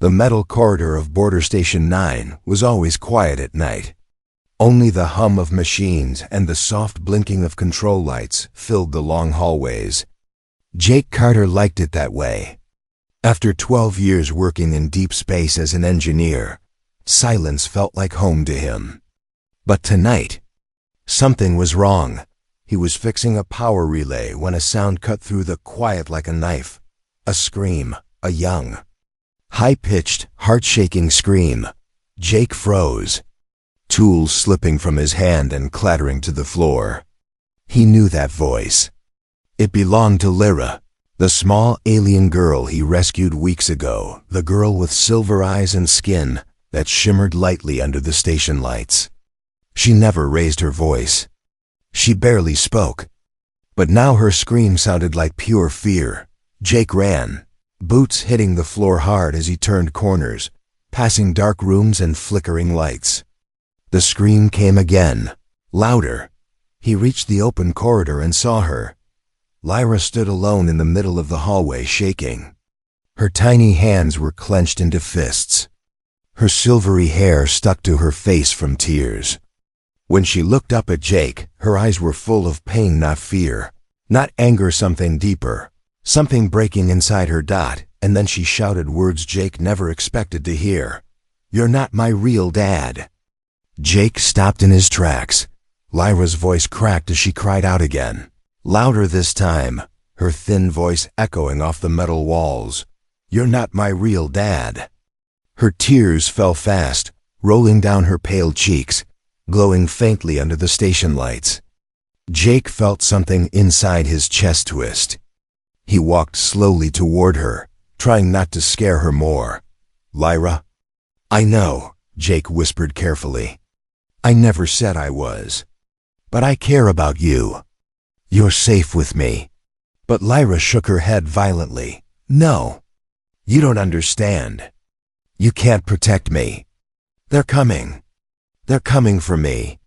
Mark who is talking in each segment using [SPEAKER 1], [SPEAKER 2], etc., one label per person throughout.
[SPEAKER 1] The metal corridor of Border Station 9 was always quiet at night. Only the hum of machines and the soft blinking of control lights filled the long hallways. Jake Carter liked it that way. After 12 years working in deep space as an engineer, silence felt like home to him. But tonight, something was wrong. He was fixing a power relay when a sound cut through the quiet like a knife. A scream, a young, high-pitched, heart-shaking scream. Jake froze, tools slipping from his hand and clattering to the floor. He knew that voice. It belonged to Lyra, the small alien girl he rescued weeks ago, the girl with silver eyes and skin that shimmered lightly under the station lights. She never raised her voice. She barely spoke. But now her scream sounded like pure fear. Jake ran, boots hitting the floor hard as he turned corners, passing dark rooms and flickering lights. The scream came again, louder. He reached the open corridor and saw her. Lyra stood alone in the middle of the hallway, shaking. Her tiny hands were clenched into fists. Her silvery hair stuck to her face from tears. When she looked up at Jake, her eyes were full of pain, not fear, not anger, something deeper, something breaking inside her. And then she shouted words Jake never expected to hear. "You're not my real dad." Jake stopped in his tracks. Lyra's voice cracked as she cried out again, louder this time, her thin voice echoing off the metal walls. "You're not my real dad." Her tears fell fast, rolling down her pale cheeks, glowing faintly under the station lights. Jake felt something inside his chest twist. He walked slowly toward her, trying not to scare her more. "Lyra?" "I know," Jake whispered carefully. "I never said I was. But I care about you. You're safe with me." But Lyra shook her head violently. "No. You don't understand. You can't protect me. They're coming. They're coming for me."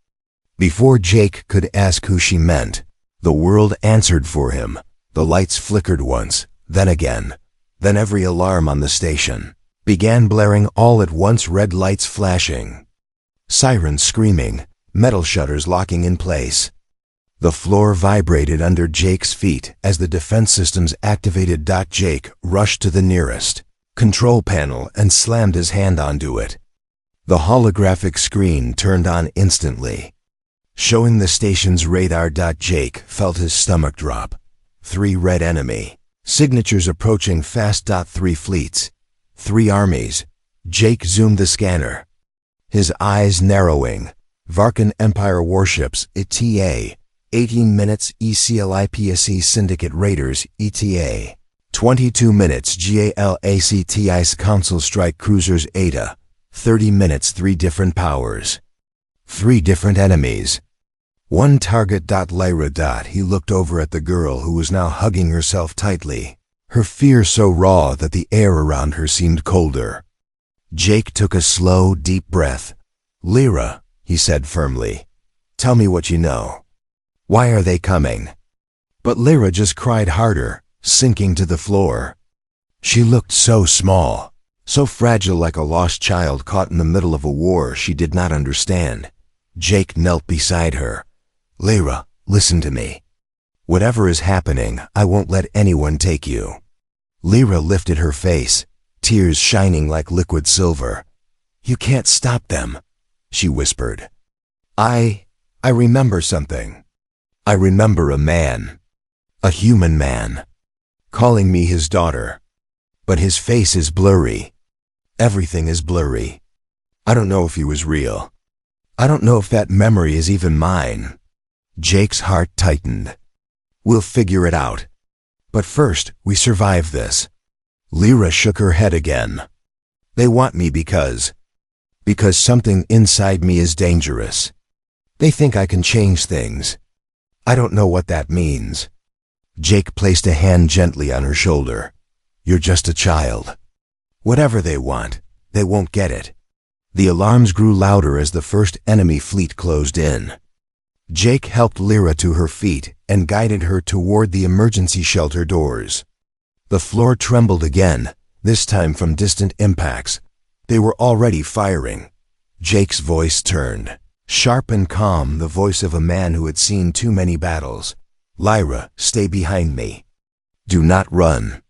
[SPEAKER 1] Before Jake could ask who she meant, the world answered for him. The lights flickered once, then again. Then every alarm on the station began blaring all at once, red lights flashing, sirens screaming, metal shutters locking in place. The floor vibrated under Jake's feet as the defense systems activated. Jake rushed to the nearest control panel and slammed his hand onto it. The holographic screen turned on instantly, showing the station's radar. Jake felt his stomach drop. 3 red enemy signatures approaching fast. 3 fleets, 3 armies. Jake zoomed the scanner, his eyes narrowing. Varkan Empire warships, ETA. 18 minutes ECLIPSE Syndicate Raiders, ETA. 22 minutes GALACTI's Council Strike Cruisers, ETA. 30 minutes 3 different powers. 3 different enemies. 1 target. Lyra. He looked over at the girl who was now hugging herself tightly, her fear so raw that the air around her seemed colder. Jake took a slow, deep breath. "Lyra," he said firmly, "tell me what you know. Why are they coming?" But Lyra just cried harder, sinking to the floor. She looked so small, so fragile, like a lost child caught in the middle of a war she did not understand. Jake knelt beside her. "Lyra, listen to me. Whatever is happening, I won't let anyone take you." Lyra lifted her face, tears shining like liquid silver. "You can't stop them," she whispered. I remember something. I remember a man, a human man, calling me his daughter. But his face is blurry. Everything is blurry. I don't know if he was real. I don't know if that memory is even mine." Jake's heart tightened. "We'll figure it out. But first, we survive this." Lyra shook her head again. "They want me because something inside me is dangerous. They think I can change things. I don't know what that means." Jake placed a hand gently on her shoulder. "You're just a child. Whatever they want, they won't get it." The alarms grew louder as the first enemy fleet closed in. Jake helped Lyra to her feet and guided her toward the emergency shelter doors. The floor trembled again, this time from distant impacts. They were already firing. Jake's voice turned, sharp and calm, the voice of a man who had seen too many battles. "Lyra, stay behind me. Do not run.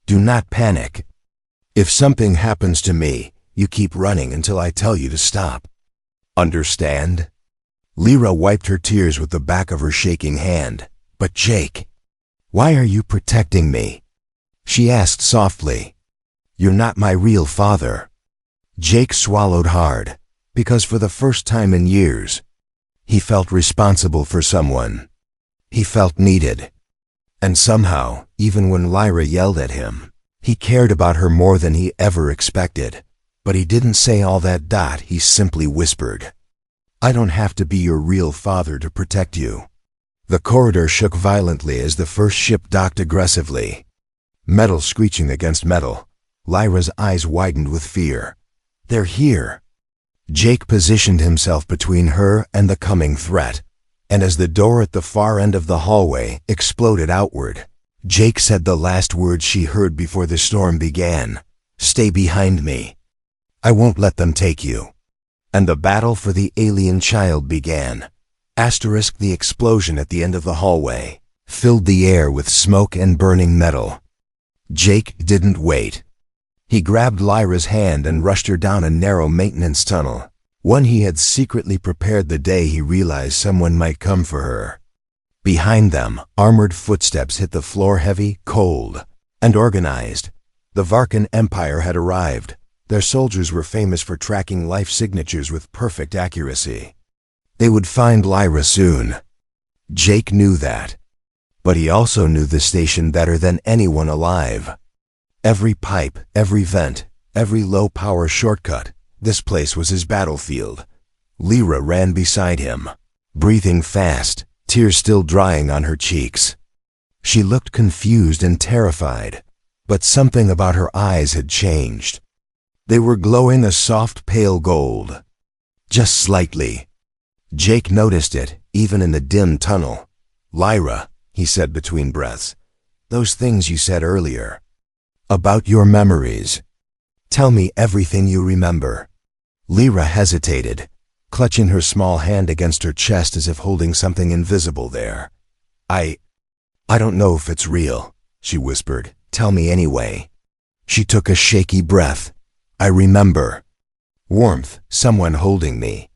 [SPEAKER 1] Do not panic. If something happens to me, you keep running until I tell you to stop. Understand?" Lyra wiped her tears with the back of her shaking hand. "But Jake, why are you protecting me?" she asked softly. "You're not my real father." Jake swallowed hard, because for the first time in years, he felt responsible for someone. He felt needed. And somehow, even when Lyra yelled at him, he cared about her more than he ever expected. But he didn't say all that. He simply whispered, "I don't have to be your real father to protect you." The corridor shook violently as the first ship docked aggressively. Metal screeching against metal. Lyra's eyes widened with fear. "They're here." Jake positioned himself between her and the coming threat, and as the door at the far end of the hallway exploded outward, Jake said the last words she heard before the storm began. "Stay behind me. I won't let them take you." And the battle for the alien child began. The explosion at the end of the hallway filled the air with smoke and burning metal. Jake didn't wait. He grabbed Lyra's hand and rushed her down a narrow maintenance tunnel, one he had secretly prepared the day he realized someone might come for her. Behind them, armored footsteps hit the floor, heavy, cold, and organized. The Varkan Empire had arrived. Their soldiers were famous for tracking life signatures with perfect accuracy. They would find Lyra soon. Jake knew that. But he also knew the station better than anyone alive. Every pipe, every vent, every low-power shortcut, this place was his battlefield. Lyra ran beside him, breathing fast, tears still drying on her cheeks. She looked confused and terrified, but something about her eyes had changed. They were glowing a soft pale gold. Just slightly. Jake noticed it, even in the dim tunnel. "Lyra," he said between breaths, "those things you said earlier. About your memories. Tell me everything you remember." Lyra hesitated, clutching her small hand against her chest as if holding something invisible there. I don't know if it's real," she whispered. "Tell me anyway." She took a shaky breath. "I remember. Warmth, someone holding me.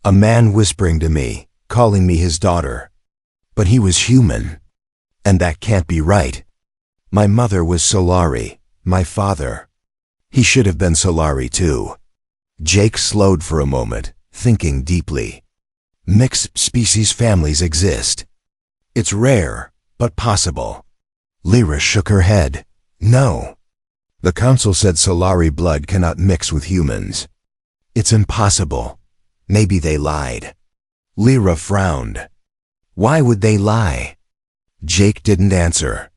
[SPEAKER 1] A man whispering to me, calling me his daughter. But he was human. And that can't be right. My mother was Solari, my father. He should have been Solari too." Jake slowed for a moment, thinking deeply. Mixed species families exist. It's rare, but possible. Lyra shook her head. "No. The council said Solari blood cannot mix with humans. It's impossible. Maybe they lied." Lyra frowned. "Why would they lie?" Jake didn't answer.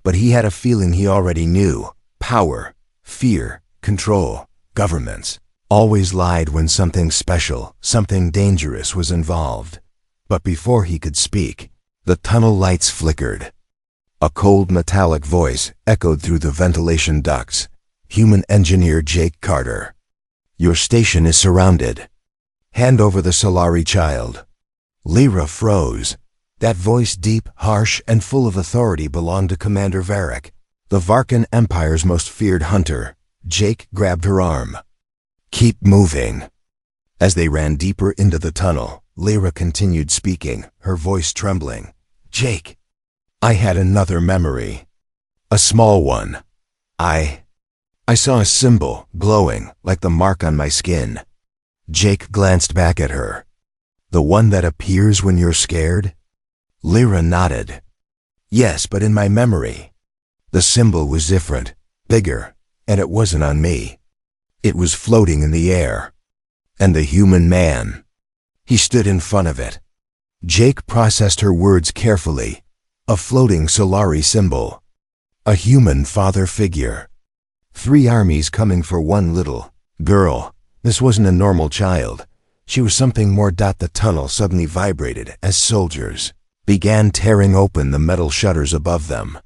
[SPEAKER 1] But he had a feeling he already knew. Power, fear, control, governments always lied when something special, something dangerous was involved. But before he could speak, the tunnel lights flickered. A cold metallic voice echoed through the ventilation ducts. "Human engineer Jake Carter. Your station is surrounded. Hand over the Solari child." Lyra froze. That voice, deep, harsh, and full of authority, belonged to Commander Varric, the Varkan Empire's most feared hunter. Jake grabbed her arm. "Keep moving." As they ran deeper into the tunnel, Lyra continued speaking, her voice trembling. "Jake, I had another memory. A small one. I saw a symbol, glowing, like the mark on my skin." Jake glanced back at her. "The one that appears when you're scared?" Lyra nodded. "Yes, but in my memory. The symbol was different, bigger, and it wasn't on me. It was floating in the air. And the human man. He stood in front of it." Jake processed her words carefully. A floating Solari symbol. A human father figure. 3 armies coming for one little girl. This wasn't a normal child. She was something more. The tunnel suddenly vibrated as soldiers began tearing open the metal shutters above them.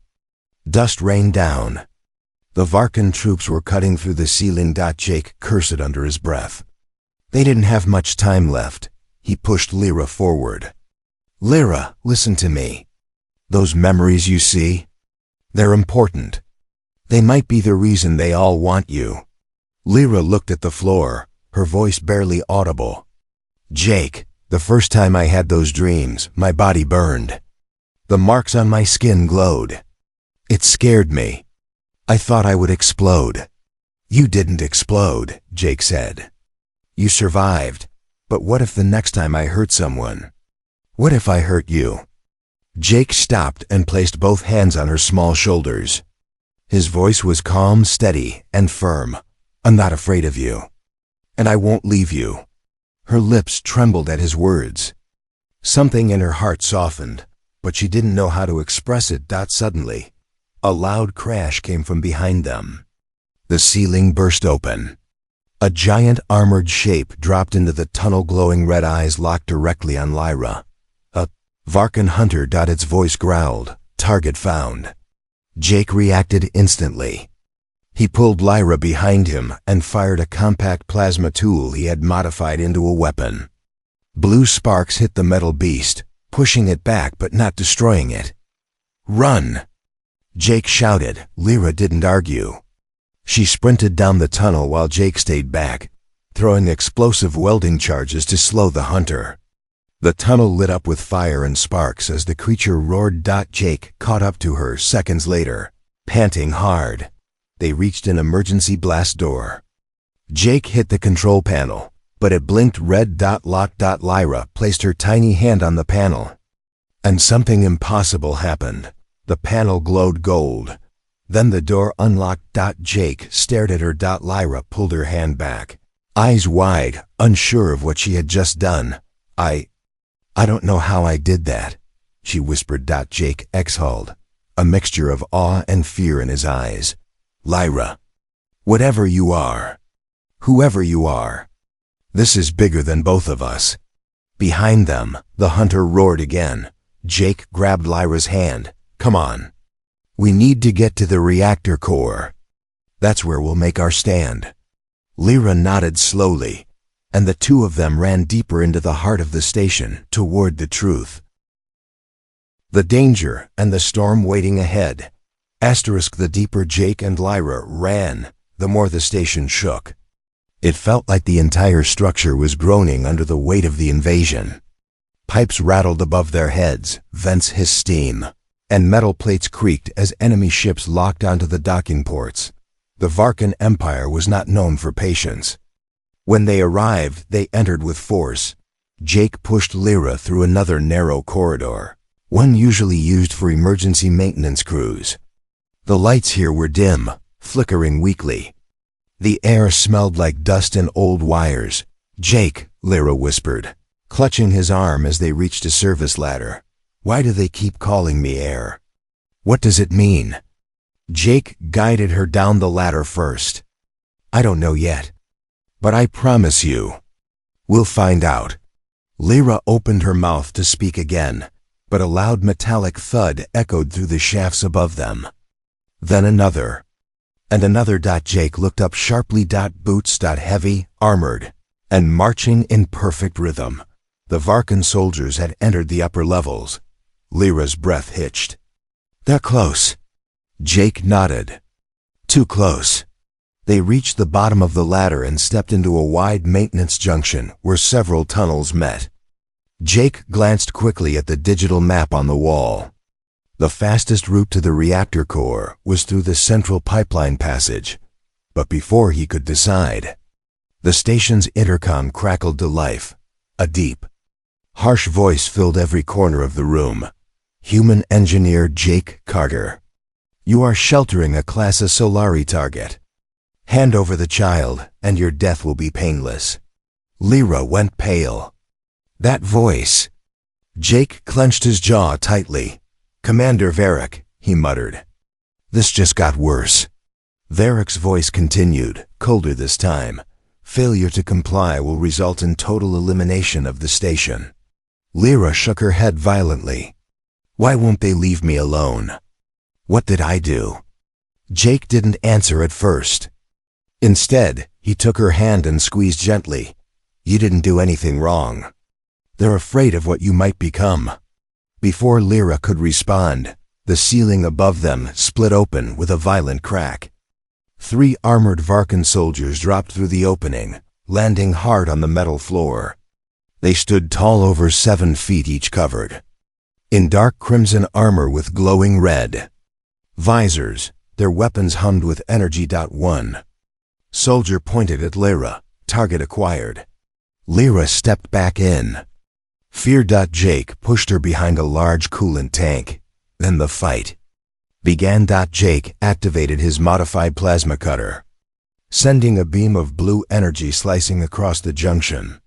[SPEAKER 1] Dust rained down. The Varkan troops were cutting through the ceiling. Jake cursed under his breath. They didn't have much time left. He pushed Lyra forward. Lyra, listen to me. Those memories you see? They're important. They might be the reason they all want you. Lyra looked at the floor, her voice barely audible. Jake, the first time I had those dreams, my body burned. The marks on my skin glowed. It scared me. I thought I would explode. You didn't explode, Jake said. You survived. But what if the next time I hurt someone? What if I hurt you? Jake stopped and placed both hands on her small shoulders. His voice was calm, steady, and firm. I'm not afraid of you. And I won't leave you. Her lips trembled at his words. Something in her heart softened, but she didn't know how to express it. Suddenly, a loud crash came from behind them. The ceiling burst open. A giant armored shape dropped into the tunnel, glowing red eyes locked directly on Lyra. A Varkan hunter. Its voice growled. Target found. Jake reacted instantly. He pulled Lyra behind him and fired a compact plasma tool he had modified into a weapon. Blue sparks hit the metal beast, pushing it back but not destroying it. Run! Jake shouted. Lyra didn't argue. She sprinted down the tunnel while Jake stayed back, throwing explosive welding charges to slow the hunter. The tunnel lit up with fire and sparks as the creature roared. Jake caught up to her seconds later, panting hard. They reached an emergency blast door. Jake hit the control panel, but it blinked red. Locked. Lyra placed her tiny hand on the panel. And something impossible happened. The panel glowed gold. Then the door unlocked. Jake stared at her. Lyra pulled her hand back, eyes wide, unsure of what she had just done. I don't know how I did that, she whispered. Jake exhaled, a mixture of awe and fear in his eyes. Lyra, whatever you are, whoever you are, this is bigger than both of us. Behind them, the hunter roared again. Jake grabbed Lyra's hand. Come on. We need to get to the reactor core. That's where we'll make our stand. Lyra nodded slowly, and the two of them ran deeper into the heart of the station, toward the truth. The danger and the storm waiting ahead. The deeper Jake and Lyra ran, the more the station shook. It felt like the entire structure was groaning under the weight of the invasion. Pipes rattled above their heads, vents hissed steam, and metal plates creaked as enemy ships locked onto the docking ports. The Varkan Empire was not known for patience. When they arrived, they entered with force. Jake pushed Lyra through another narrow corridor, one usually used for emergency maintenance crews. The lights here were dim, flickering weakly. The air smelled like dust and old wires. Jake, Lyra whispered, clutching his arm as they reached a service ladder. Why do they keep calling me air? What does it mean? Jake guided her down the ladder first. I don't know yet. But I promise you, we'll find out. Lyra opened her mouth to speak again, but a loud metallic thud echoed through the shafts above them. Then another. And another. Jake looked up sharply. Boots. Heavy, armored, and marching in perfect rhythm. The Varkan soldiers had entered the upper levels. Lyra's breath hitched. They're close. Jake nodded. Too close. They reached the bottom of the ladder and stepped into a wide maintenance junction where several tunnels met. Jake glanced quickly at the digital map on the wall. The fastest route to the reactor core was through the central pipeline passage. But before he could decide, the station's intercom crackled to life. A deep, harsh voice filled every corner of the room. Human engineer Jake Carter. You are sheltering a Class A Solari target. Hand over the child, and your death will be painless. Lyra went pale. That voice. Jake clenched his jaw tightly. Commander Varric, he muttered. This just got worse. Varric's voice continued, colder this time. Failure to comply will result in total elimination of the station. Lyra shook her head violently. Why won't they leave me alone? What did I do? Jake didn't answer at first. Instead, he took her hand and squeezed gently. "You didn't do anything wrong. They're afraid of what you might become." Before Lyra could respond, the ceiling above them split open with a violent crack. 3 armored Varkan soldiers dropped through the opening, landing hard on the metal floor. They stood tall, over 7 feet each, covered in dark crimson armor with glowing red visors. Their weapons hummed with energy. One soldier pointed at Lyra. Target acquired. Lyra stepped back in fear. Jake pushed her behind a large coolant tank. Then the fight began. Jake activated his modified plasma cutter, sending a beam of blue energy slicing across the junction.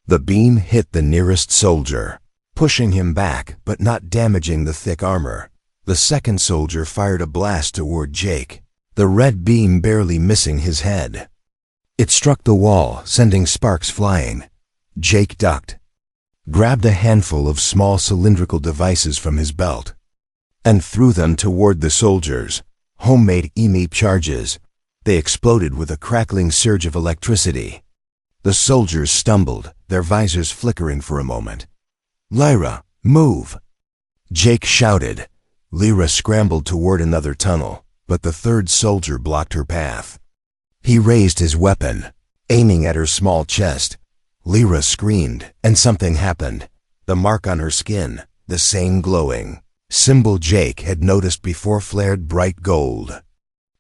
[SPEAKER 1] The beam hit the nearest soldier, pushing him back but not damaging the thick armor. The second soldier fired a blast toward Jake, the red beam barely missing his head. It struck the wall, sending sparks flying. Jake ducked, grabbed a handful of small cylindrical devices from his belt, and threw them toward the soldiers. Homemade EMP charges. They exploded with a crackling surge of electricity. The soldiers stumbled, their visors flickering for a moment. "Lyra, move!" Jake shouted. Lyra scrambled toward another tunnel, but the third soldier blocked her path. He raised his weapon, aiming at her small chest. Lyra screamed, and something happened. The mark on her skin, the same glowing symbol Jake had noticed before, flared bright gold.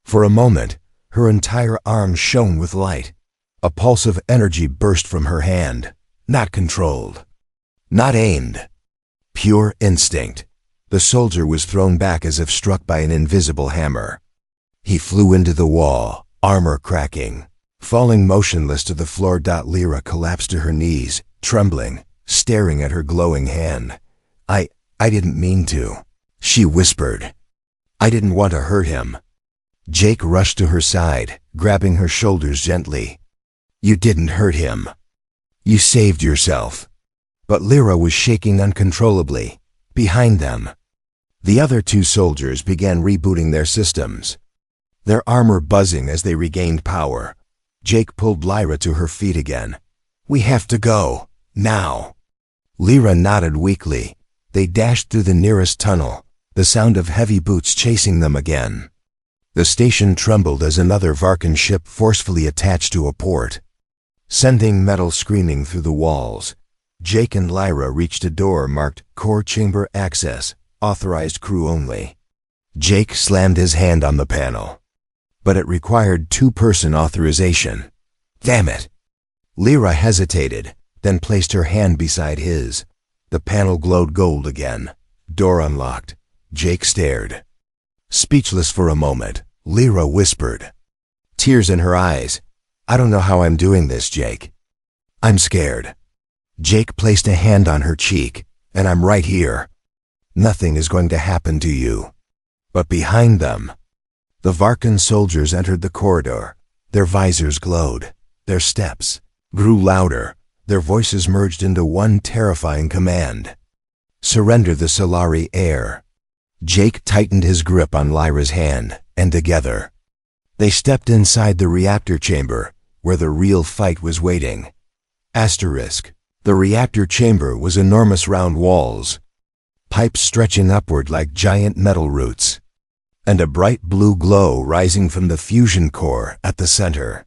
[SPEAKER 1] For a moment, her entire arm shone with light. A pulse of energy burst from her hand, not controlled, not aimed. Pure instinct. The soldier was thrown back as if struck by an invisible hammer. He flew into the wall, armor cracking, falling motionless to the floor. Lyra collapsed to her knees, trembling, staring at her glowing hand. I didn't mean to," she whispered. "I didn't want to hurt him." Jake rushed to her side, grabbing her shoulders gently. "You didn't hurt him. You saved yourself." But Lyra was shaking uncontrollably. Behind them, the other 2 soldiers began rebooting their systems, their armor buzzing as they regained power. Jake pulled Lyra to her feet again. "We have to go, now." Lyra nodded weakly. They dashed through the nearest tunnel, the sound of heavy boots chasing them again. The station trembled as another Varkan ship forcefully attached to a port, sending metal screaming through the walls. Jake and Lyra reached a door marked Core Chamber Access, Authorized Crew Only. Jake slammed his hand on the panel, but it required 2-person authorization. "Damn it!" Lyra hesitated, then placed her hand beside his. The panel glowed gold again. Door unlocked. Jake stared, speechless for a moment. Lyra whispered, tears in her eyes, "I don't know how I'm doing this, Jake. I'm scared." Jake placed a hand on her cheek. "And I'm right here. Nothing is going to happen to you." But behind them, the Varkan soldiers entered the corridor. Their visors glowed. Their steps grew louder. Their voices merged into one terrifying command: "Surrender the Solari heir." Jake tightened his grip on Lyra's hand, and together, they stepped inside the reactor chamber, where the real fight was waiting. Asterisk. The reactor chamber was enormous, round walls, pipes stretching upward like giant metal roots, and a bright blue glow rising from the fusion core at the center.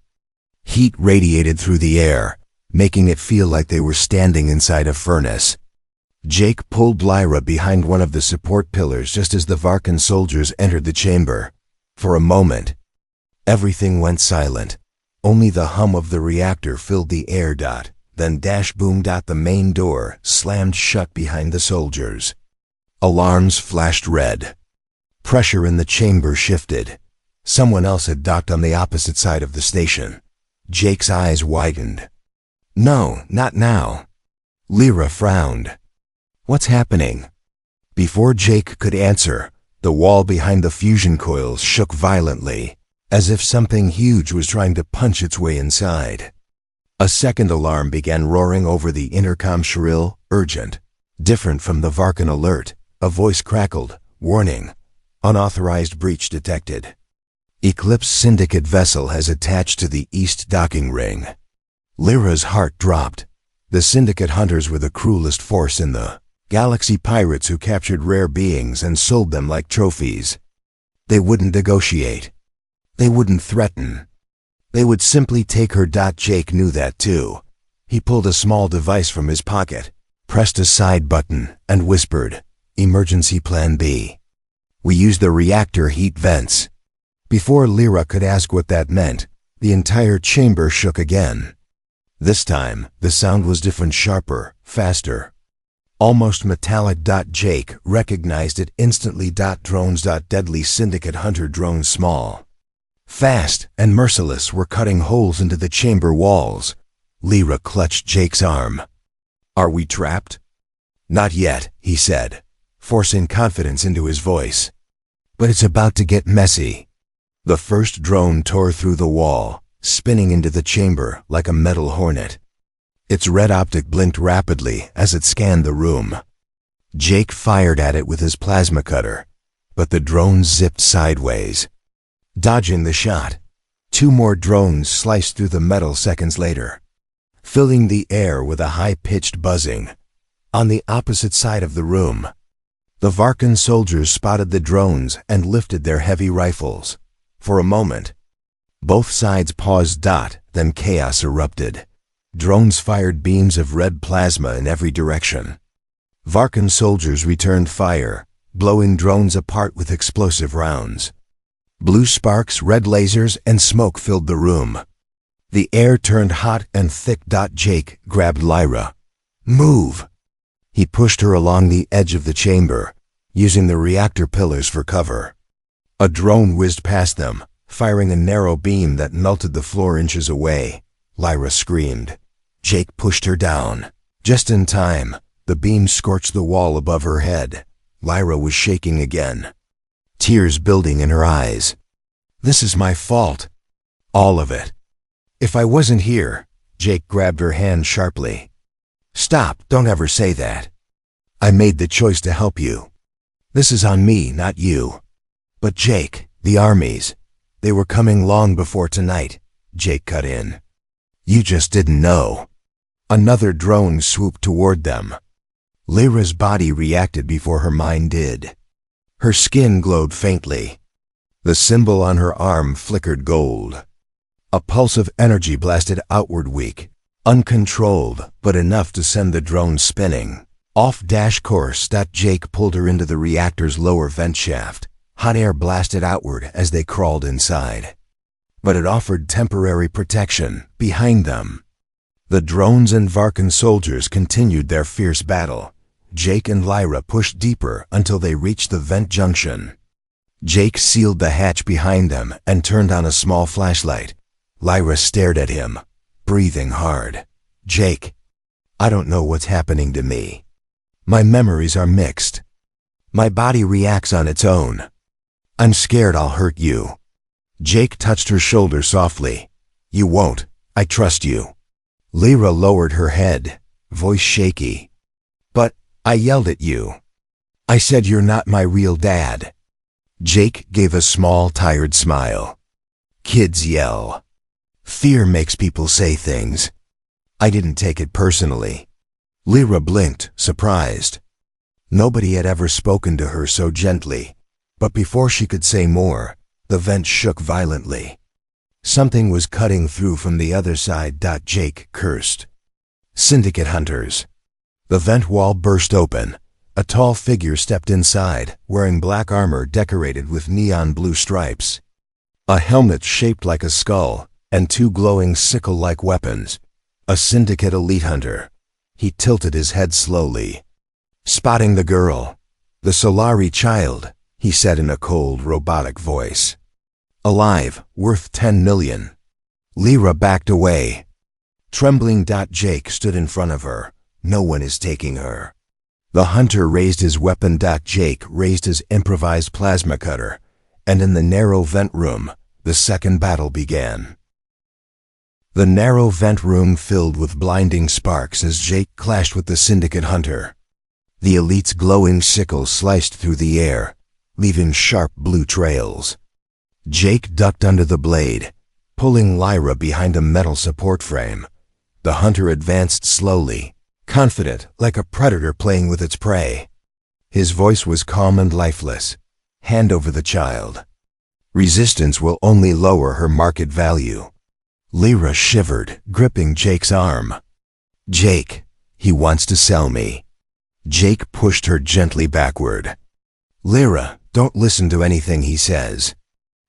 [SPEAKER 1] Heat radiated through the air, making it feel like they were standing inside a furnace. Jake pulled Lyra behind one of the support pillars just as the Varkan soldiers entered the chamber. For a moment, everything went silent. Only the hum of the reactor filled the air. Then dash boom. The main door slammed shut behind the soldiers. Alarms flashed red. Pressure in the chamber shifted. Someone else had docked on the opposite side of the station. Jake's eyes widened. "No, not now." Lyra frowned. "What's happening?" Before Jake could answer, the wall behind the fusion coils shook violently, as if something huge was trying to punch its way inside. A second alarm began roaring over the intercom, shrill, urgent. Different from the Varkan alert, a voice crackled, "Warning. Unauthorized breach detected." Eclipse Syndicate vessel has attached to the east docking ring. Lyra's heart dropped. The Syndicate hunters were the cruelest force in the galaxy, pirates who captured rare beings and sold them like trophies. They wouldn't negotiate. They wouldn't threaten. They would simply take her. Jake knew that too. He pulled a small device from his pocket, pressed a side button, and whispered, "Emergency Plan B. We use the reactor heat vents." Before Lyra could ask what that meant, the entire chamber shook again. This time, the sound was different, sharper, faster, almost metallic. Jake recognized it instantly. Drones. Deadly Syndicate hunter drones, small, fast, and merciless, were cutting holes into the chamber walls. Lyra clutched Jake's arm. "Are we trapped?" "Not yet," he said, forcing confidence into his voice. "But it's about to get messy." The first drone tore through the wall, spinning into the chamber like a metal hornet. Its red optic blinked rapidly as it scanned the room. Jake fired at it with his plasma cutter, but the drone zipped sideways. Dodging the shot, two more drones sliced through the metal seconds later, filling the air with a high-pitched buzzing. On the opposite side of the room, the Varkan soldiers spotted the drones and lifted their heavy rifles. For a moment, both sides paused. Then chaos erupted. Drones fired beams of red plasma in every direction. Varkan soldiers returned fire, blowing drones apart with explosive rounds. Blue sparks, red lasers, and smoke filled the room. The air turned hot and thick. Jake grabbed Lyra. "Move!" He pushed her along the edge of the chamber, using the reactor pillars for cover. A drone whizzed past them, firing a narrow beam that melted the floor inches away. Lyra screamed. Jake pushed her down. Just in time, the beam scorched the wall above her head. Lyra was shaking again, tears building in her eyes. "This is my fault. All of it. If I wasn't here..." Jake grabbed her hand sharply. "Stop, don't ever say that. I made the choice to help you. This is on me, not you." "But Jake, the Armies, they were coming long before tonight," Jake cut in. "You just didn't know." Another drone swooped toward them. Lyra's body reacted before her mind did. Her skin glowed faintly. The symbol on her arm flickered gold. A pulse of energy blasted outward, weak, uncontrolled, but enough to send the drone spinning. Off course. Jake pulled her into the reactor's lower vent shaft. Hot air blasted outward as they crawled inside. But it offered temporary protection. Behind them, the drones and Varkan soldiers continued their fierce battle. Jake and Lyra pushed deeper until they reached the vent junction. Jake sealed the hatch behind them and turned on a small flashlight. Lyra stared at him, breathing hard. "Jake, I don't know what's happening to me. My memories are mixed. My body reacts on its own. I'm scared I'll hurt you." Jake touched her shoulder softly. "You won't. I trust you." Lyra lowered her head, voice shaky. "But I yelled at you. I said you're not my real dad." Jake gave a small, tired smile. "Kids yell. Fear makes people say things. I didn't take it personally." Lyra blinked, surprised. Nobody had ever spoken to her so gently. But before she could say more, the vent shook violently. Something was cutting through from the other side. Jake cursed. "Syndicate hunters." The vent wall burst open. A tall figure stepped inside, wearing black armor decorated with neon blue stripes, a helmet shaped like a skull, and two glowing sickle-like weapons. A Syndicate elite hunter. He tilted his head slowly. "Spotting the girl. The Solari child," he said in a cold, robotic voice. "Alive, worth 10 million. Lyra backed away. Trembling. Jake stood in front of her. "No one is taking her." The hunter raised his weapon. Jake raised his improvised plasma cutter, and in the narrow vent room, the second battle began. The narrow vent room filled with blinding sparks as Jake clashed with the Syndicate hunter. The elite's glowing sickle sliced through the air, leaving sharp blue trails. Jake ducked under the blade, pulling Lyra behind a metal support frame. The hunter advanced slowly, confident like a predator playing with its prey. His voice was calm and lifeless. Hand over the child. Resistance will only lower her market value. Lyra shivered, gripping Jake's arm. Jake, he wants to sell me. Jake pushed her gently backward. Lyra, don't listen to anything he says.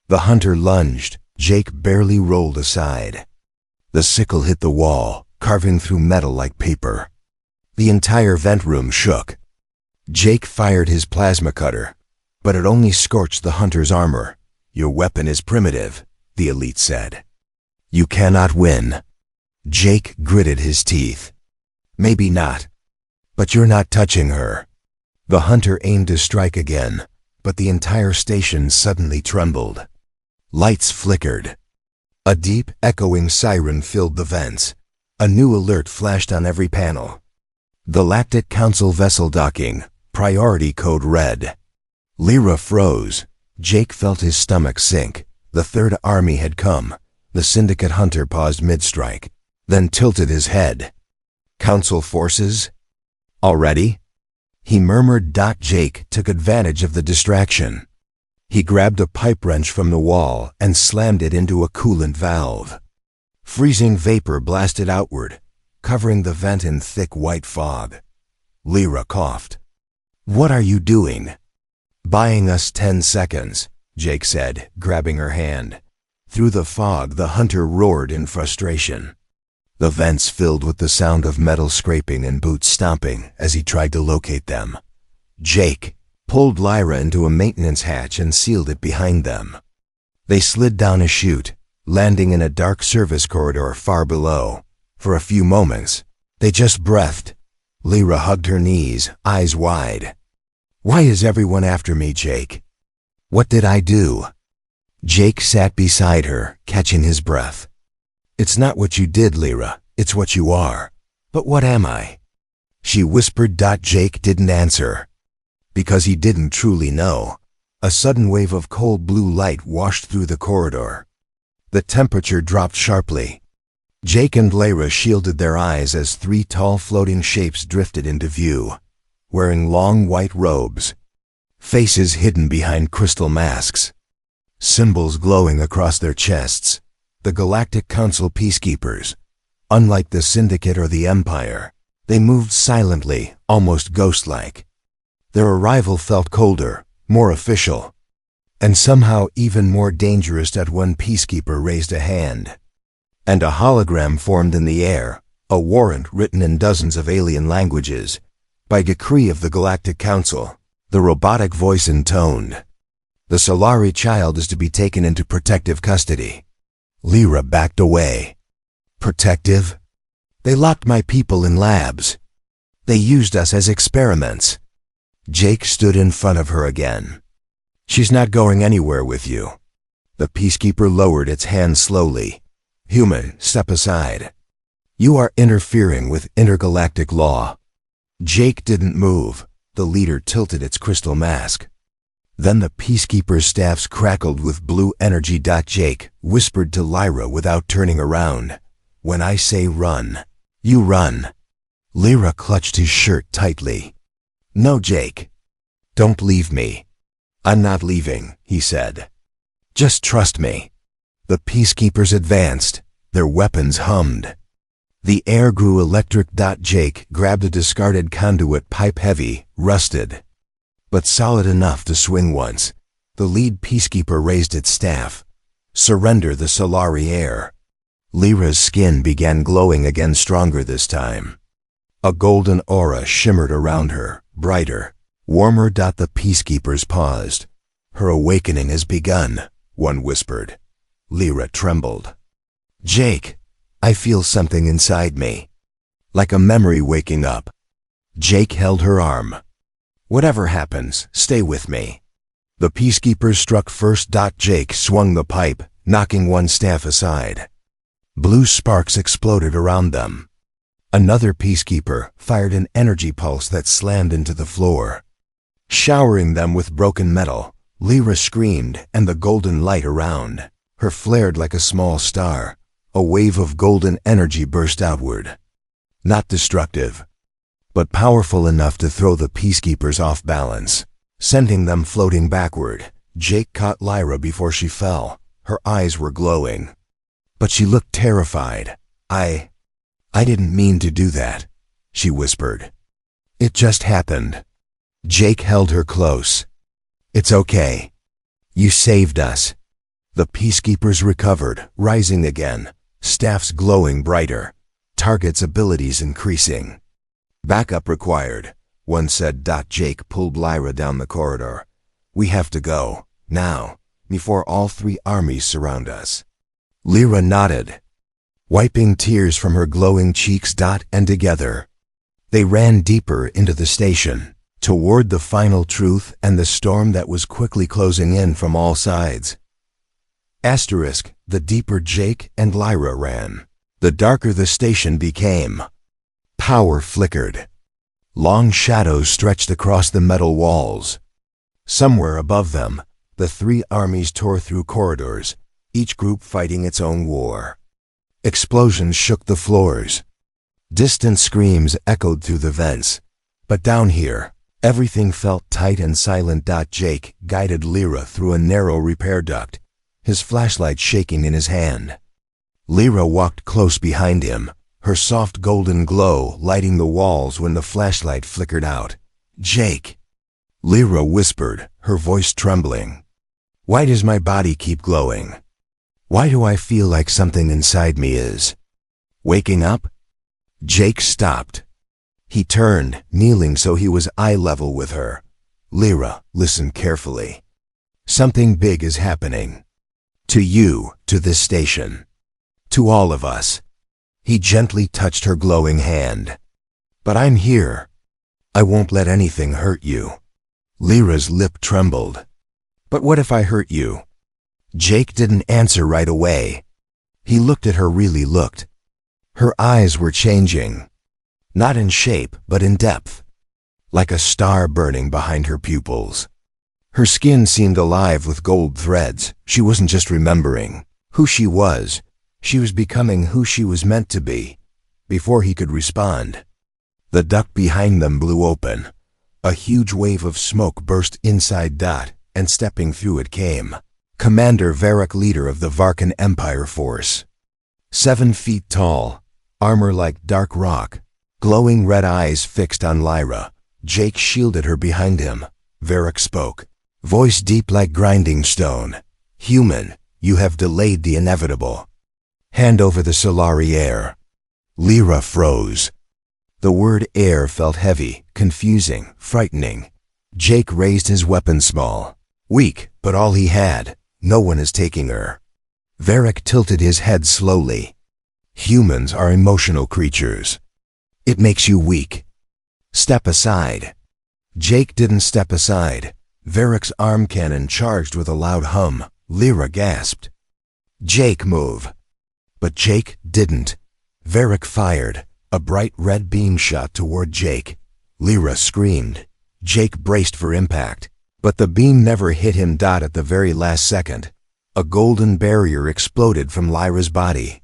[SPEAKER 1] The hunter lunged. Jake barely rolled aside. The sickle hit the wall, carving through metal like paper. The entire vent room shook. Jake fired his plasma cutter, but it only scorched the hunter's armor. Your weapon is primitive, the elite said. You cannot win. Jake gritted his teeth. Maybe not, but you're not touching her. The hunter aimed to strike again, but the entire station suddenly trembled. Lights flickered. A deep, echoing siren filled the vents. A new alert flashed on every panel. Galactic Council vessel docking, priority code red. Lyra froze. Jake felt his stomach sink. The Third Army had come. The Syndicate hunter paused mid-strike, then tilted his head. Council forces? Already? He murmured. Jake took advantage of the distraction. He grabbed a pipe wrench from the wall and slammed it into a coolant valve. Freezing vapor blasted outward, covering the vent in thick white fog. Lyra coughed. What are you doing? Buying us 10 seconds, Jake said, grabbing her hand. Through the fog, the hunter roared in frustration. The vents filled with the sound of metal scraping and boots stomping as he tried to locate them. Jake pulled Lyra into a maintenance hatch and sealed it behind them. They slid down a chute, landing in a dark service corridor far below. For a few moments, they just breathed. Lyra hugged her knees, eyes wide. Why is everyone after me, Jake? What did I do? Jake sat beside her, catching his breath. It's not what you did, Lyra. It's what you are. But what am I? She whispered. Jake didn't answer. Because he didn't truly know. A sudden wave of cold blue light washed through the corridor. The temperature dropped sharply. Jake and Lyra shielded their eyes as 3 tall floating shapes drifted into view, wearing long white robes, faces hidden behind crystal masks, symbols glowing across their chests. The Galactic Council peacekeepers. Unlike the Syndicate or the Empire, they moved silently, almost ghost-like. Their arrival felt colder, more official, and somehow even more dangerous. One peacekeeper raised a hand, and a hologram formed in the air, a warrant written in dozens of alien languages. By decree of the Galactic Council, the robotic voice intoned. The Solari child is to be taken into protective custody. Lyra backed away. Protective? They locked my people in labs. They used us as experiments. Jake stood in front of her again. She's not going anywhere with you. The peacekeeper lowered its hand slowly. Human, step aside. You are interfering with intergalactic law. Jake didn't move. The leader tilted its crystal mask. Then the peacekeeper's staffs crackled with blue energy. Jake whispered to Lyra without turning around. When I say run, you run. Lyra clutched his shirt tightly. No, Jake. Don't leave me. I'm not leaving, he said. Just trust me. The peacekeepers advanced. Their weapons hummed. The air grew electric. Jake grabbed a discarded conduit pipe, heavy, rusted, but solid enough to swing once. The lead peacekeeper raised its staff. Surrender the Solari air. Lyra's skin began glowing again, stronger this time. A golden aura shimmered around her, brighter, warmer. The peacekeepers paused. Her awakening has begun, one whispered. Lyra trembled. Jake, I feel something inside me. Like a memory waking up. Jake held her arm. Whatever happens, stay with me. The peacekeepers struck first. Jake swung the pipe, knocking one staff aside. Blue sparks exploded around them. Another peacekeeper fired an energy pulse that slammed into the floor, showering them with broken metal. Lyra screamed, and the golden light around her flared like a small star. A wave of golden energy burst outward. Not destructive, but powerful enough to throw the peacekeepers off balance, sending them floating backward. Jake caught Lyra before she fell. Her eyes were glowing, but she looked terrified. I didn't mean to do that," she whispered. "It just happened." Jake held her close. "It's okay. You saved us." The peacekeepers recovered, rising again, staffs glowing brighter, targets' abilities increasing. "Backup required," one said. Jake pulled Lyra down the corridor. "We have to go, now, before all 3 armies surround us." Lyra nodded, wiping tears from her glowing cheeks. And together, they ran deeper into the station, toward the final truth and the storm that was quickly closing in from all sides. The deeper Jake and Lyra ran, the darker the station became. Power flickered. Long shadows stretched across the metal walls. Somewhere above them, the 3 armies tore through corridors, each group fighting its own war. Explosions shook the floors. Distant screams echoed through the vents. But down here, everything felt tight and silent. Jake guided Lyra through a narrow repair duct, his flashlight shaking in his hand. Lyra walked close behind him, her soft golden glow lighting the walls when the flashlight flickered out. "Jake," Lyra whispered, her voice trembling. "Why does my body keep glowing? Why do I feel like something inside me is waking up?" Jake stopped. He turned, kneeling so he was eye level with her. "Lyra, listen carefully. Something big is happening. To you, to this station, to all of us." He gently touched her glowing hand. "But I'm here. I won't let anything hurt you." Lyra's lip trembled. "But what if I hurt you?" Jake didn't answer right away. He looked at her, really looked. Her eyes were changing. Not in shape, but in depth. Like a star burning behind her pupils. Her skin seemed alive with gold threads. She wasn't just remembering who she was. She was becoming who she was meant to be. Before he could respond, the duct behind them blew open. A huge wave of smoke burst inside. And stepping through it came Commander Varric, leader of the Varkan Empire force. 7 feet tall, armor like dark rock, glowing red eyes fixed on Lyra. Jake shielded her behind him. Varric spoke, voice deep like grinding stone. "Human, you have delayed the inevitable. Hand over the Solari heir." Lyra froze. The word heir felt heavy, confusing, frightening. Jake raised his weapon small. "Weak, but all he had. No one is taking her." Varric tilted his head slowly. "Humans are emotional creatures. It makes you weak. Step aside." Jake didn't step aside. Varric's arm cannon charged with a loud hum. Lyra gasped. "Jake, move." But Jake didn't. Varric fired. A bright red beam shot toward Jake. Lyra screamed. Jake braced for impact, but the beam never hit him. At the very last second, a golden barrier exploded from Lyra's body.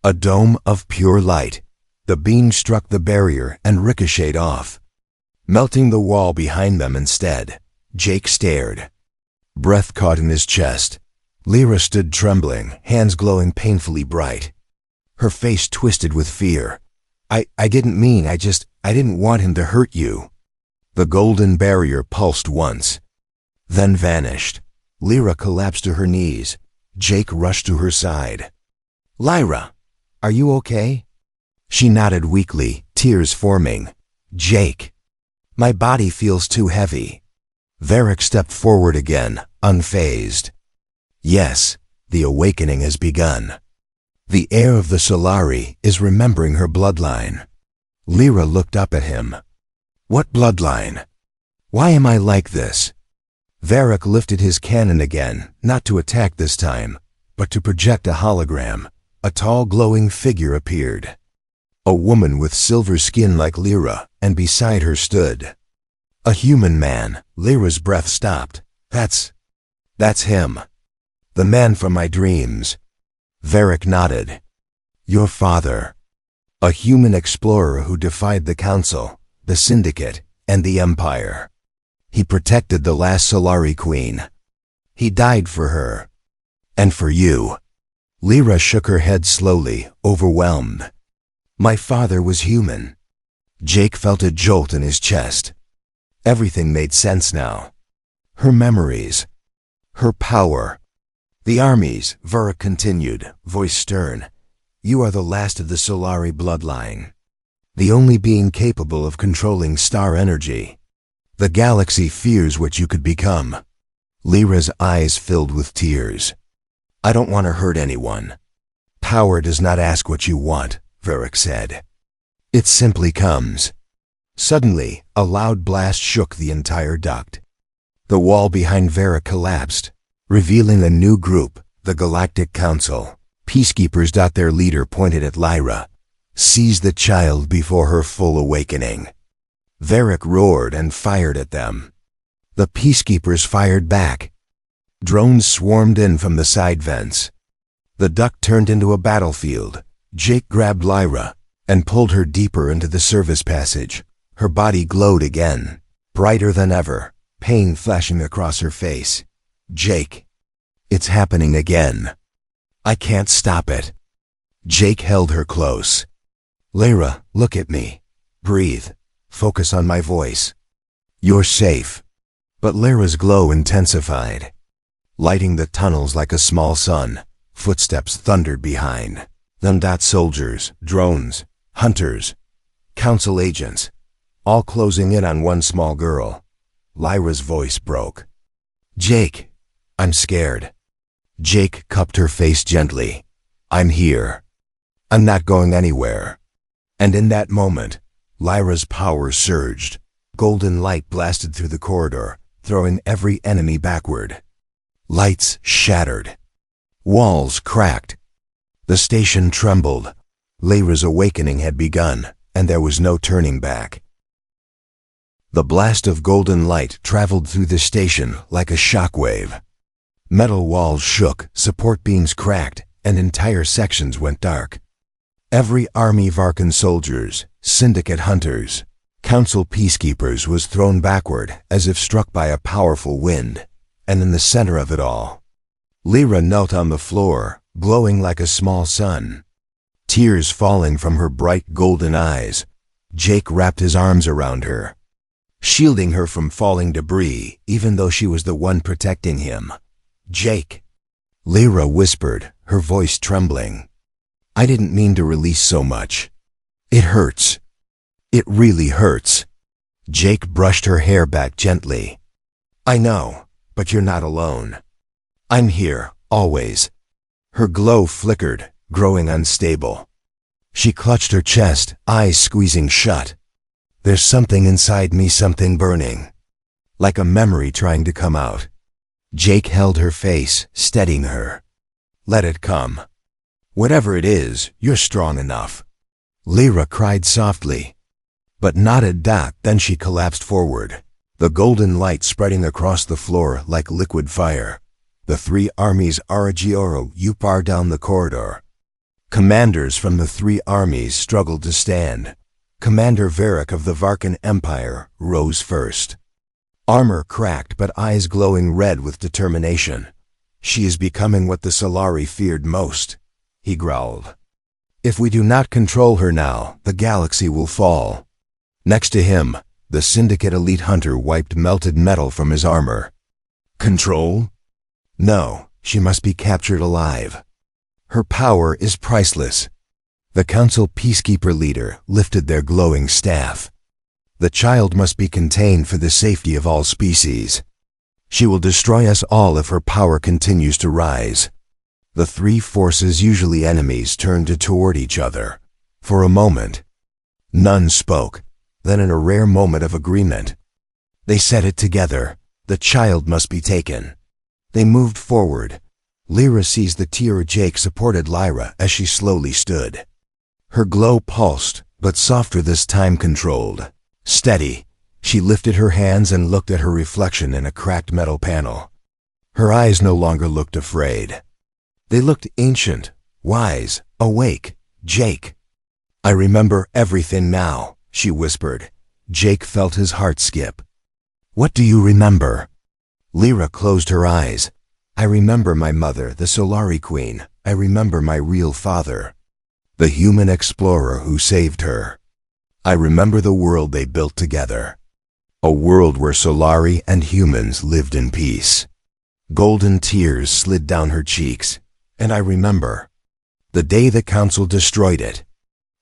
[SPEAKER 1] A dome of pure light. The beam struck the barrier and ricocheted off, melting the wall behind them instead. Jake stared. Breath caught in his chest. Lyra stood trembling, hands glowing painfully bright. Her face twisted with fear. I didn't mean, I didn't want him to hurt you." The golden barrier pulsed once, then vanished. Lyra collapsed to her knees. Jake rushed to her side. "Lyra, are you okay?" She nodded weakly, tears forming. "Jake, my body feels too heavy." Varric stepped forward again, unfazed. "Yes, the awakening has begun. The heir of the Solari is remembering her bloodline." Lyra looked up at him. "What bloodline? Why am I like this?" Varric lifted his cannon again, not to attack this time, but to project a hologram. A tall glowing figure appeared. A woman with silver skin like Lyra, and beside her stood a human man. Lyra's breath stopped. That's him. The man from my dreams. Varric nodded. Your father. A human explorer who defied the Council, the Syndicate, and the Empire. He protected the last Solari Queen. He died for her. And for you. Lyra shook her head slowly, overwhelmed. My father was human. Jake felt a jolt in his chest. Everything made sense now. Her memories. Her power. The armies, Varric continued, voice stern. You are the last of the Solari bloodline. The only being capable of controlling star energy. The galaxy fears what you could become. Lyra's eyes filled with tears. I don't want to hurt anyone. Power does not ask what you want, Varric said. It simply comes. Suddenly, a loud blast shook the entire duct. The wall behind Varric collapsed, revealing a new group, the Galactic Council. Peacekeepers. Their leader pointed at Lyra. Seize the child before her full awakening. Varric roared and fired at them. The peacekeepers fired back. Drones swarmed in from the side vents. The duct turned into a battlefield. Jake grabbed Lyra and pulled her deeper into the service passage. Her body glowed again, brighter than ever, pain flashing across her face. Jake. It's happening again. I can't stop it. Jake held her close. Lyra, look at me. Breathe. Focus on my voice. You're safe. But Lyra's glow intensified. Lighting the tunnels like a small sun, footsteps thundered behind. Them. Soldiers, drones, hunters, council agents, all closing in on one small girl. Lyra's voice broke. Jake, I'm scared. Jake cupped her face gently. I'm here. I'm not going anywhere. And in that moment, Lyra's power surged. Golden light blasted through the corridor, throwing every enemy backward. Lights shattered. Walls cracked. The station trembled. Lyra's awakening had begun, and there was no turning back. The blast of golden light traveled through the station like a shockwave. Metal walls shook, support beams cracked, and entire sections went dark. Every Army Varkan soldiers, Syndicate hunters, Council peacekeepers was thrown backward as if struck by a powerful wind, and in the center of it all, Lyra knelt on the floor, glowing like a small sun. Tears falling from her bright golden eyes, Jake wrapped his arms around her, shielding her from falling debris, even though she was the one protecting him. Jake, Lyra whispered, her voice trembling. I didn't mean to release so much. It hurts. It really hurts. Jake brushed her hair back gently. I know, but you're not alone. I'm here, always. Her glow flickered, growing unstable. She clutched her chest, eyes squeezing shut. There's something inside me, something burning. Like a memory trying to come out. Jake held her face, steadying her. Let it come. Whatever it is, you're strong enough. Lyra cried softly, but nodded. Then she collapsed forward, the golden light spreading across the floor like liquid fire. The three armies Aragioro Upar down the corridor. Commanders from the three armies struggled to stand. Commander Varric of the Varkan Empire rose first. Armor cracked but eyes glowing red with determination. She is becoming what the Solari feared most, he growled. If we do not control her now, the galaxy will fall. Next to him, the Syndicate elite hunter wiped melted metal from his armor. Control? No, she must be captured alive. Her power is priceless. The Council Peacekeeper leader lifted their glowing staff. The child must be contained for the safety of all species. She will destroy us all if her power continues to rise. The three forces, usually enemies, turned toward each other. For a moment, none spoke. Then in a rare moment of agreement, they said it together. The child must be taken. They moved forward. Lyra seized the tiara. Jake supported Lyra as she slowly stood. Her glow pulsed, but softer this time, controlled. Steady, she lifted her hands and looked at her reflection in a cracked metal panel. Her eyes no longer looked afraid. They looked ancient, wise, awake. Jake. I remember everything now, she whispered. Jake felt his heart skip. What do you remember? Lyra closed her eyes. I remember my mother, the Solari Queen. I remember my real father, the human explorer who saved her. I remember the world they built together. A world where Solari and humans lived in peace. Golden tears slid down her cheeks, and I remember the day the Council destroyed it.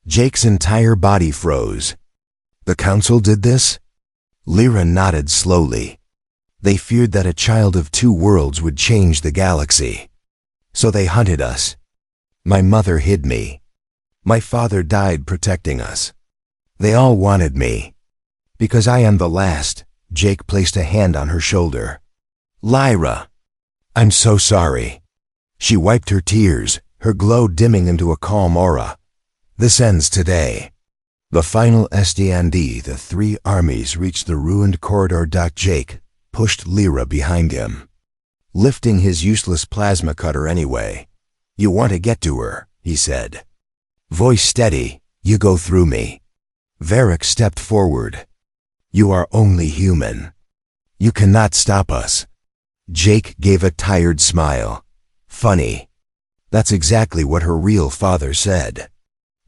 [SPEAKER 1] Jake's entire body froze. The Council did this? Lyra nodded slowly. They feared that a child of two worlds would change the galaxy. So they hunted us. My mother hid me. My father died protecting us. They all wanted me. Because I am the last. Jake placed a hand on her shoulder. Lyra, I'm so sorry. She wiped her tears, her glow dimming into a calm aura. This ends today. The final SDND, the three armies reached the ruined corridor. Jake pushed Lyra behind him, lifting his useless plasma cutter anyway. You want to get to her, he said. Voice steady, you go through me. Varric stepped forward. You are only human. You cannot stop us. Jake gave a tired smile. Funny. That's exactly what her real father said.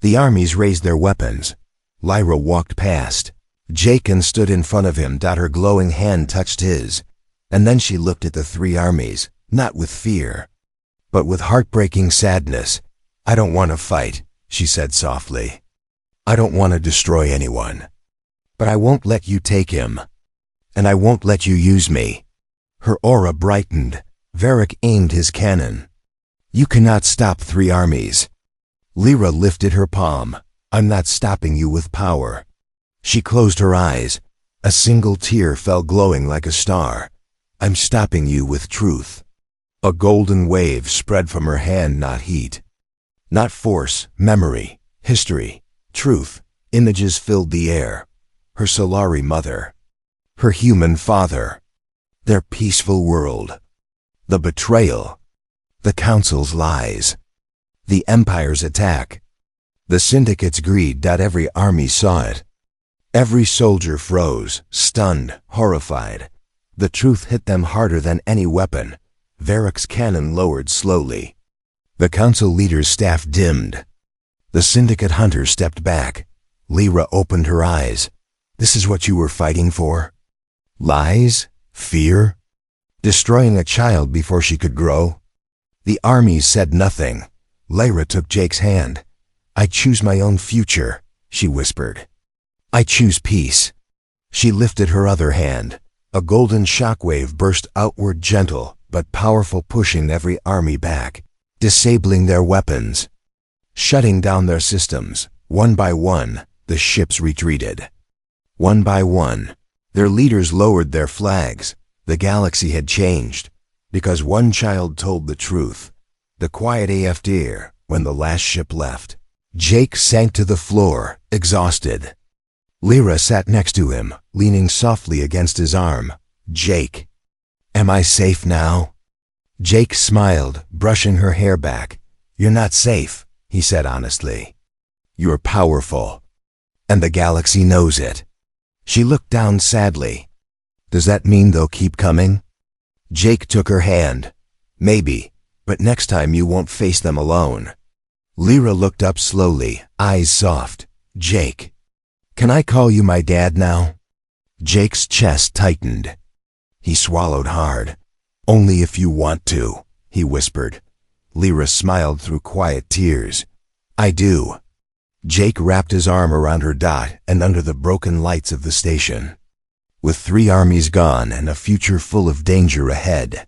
[SPEAKER 1] The armies raised their weapons. Lyra walked past. Jake and stood in front of him. Her glowing hand touched his. And then she looked at the three armies, not with fear, but with heartbreaking sadness. I don't want to fight, she said softly. I don't want to destroy anyone. But I won't let you take him. And I won't let you use me. Her aura brightened. Varric aimed his cannon. You cannot stop three armies. Lyra lifted her palm. I'm not stopping you with power. She closed her eyes. A single tear fell glowing like a star. I'm stopping you with truth. A golden wave spread from her hand, not heat. Not force, memory, history, truth. Images filled the air. Her Solari mother. Her human father. Their peaceful world. The betrayal. The Council's lies. The Empire's attack. The Syndicate's greed. Every army saw it. Every soldier froze, stunned, horrified. The truth hit them harder than any weapon. Varric's cannon lowered slowly. The Council leader's staff dimmed. The Syndicate hunters stepped back. Lyra opened her eyes. This is what you were fighting for? Lies? Fear? Destroying a child before she could grow? The armies said nothing. Lyra took Jake's hand. I choose my own future, she whispered. I choose peace. She lifted her other hand. A golden shockwave burst outward, gentle but powerful, pushing every army back, disabling their weapons, shutting down their systems. One by one, the ships retreated. One by one, their leaders lowered their flags. The galaxy had changed, because one child told the truth. The quiet AFDR, when the last ship left. Jake sank to the floor, exhausted. Lyra sat next to him, leaning softly against his arm. Jake, am I safe now? Jake smiled, brushing her hair back. You're not safe, he said honestly. You're powerful, and the galaxy knows it. She looked down sadly. Does that mean they'll keep coming? Jake took her hand. Maybe, but next time you won't face them alone. Lyra looked up slowly, eyes soft. Jake, can I call you my dad now? Jake's chest tightened. He swallowed hard. Only if you want to, he whispered. Lyra smiled through quiet tears. I do. Jake wrapped his arm around her. And under the broken lights of the station, with three armies gone and a future full of danger ahead,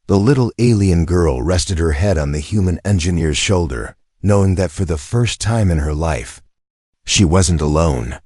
[SPEAKER 1] the little alien girl rested her head on the human engineer's shoulder, knowing that for the first time in her life, she wasn't alone.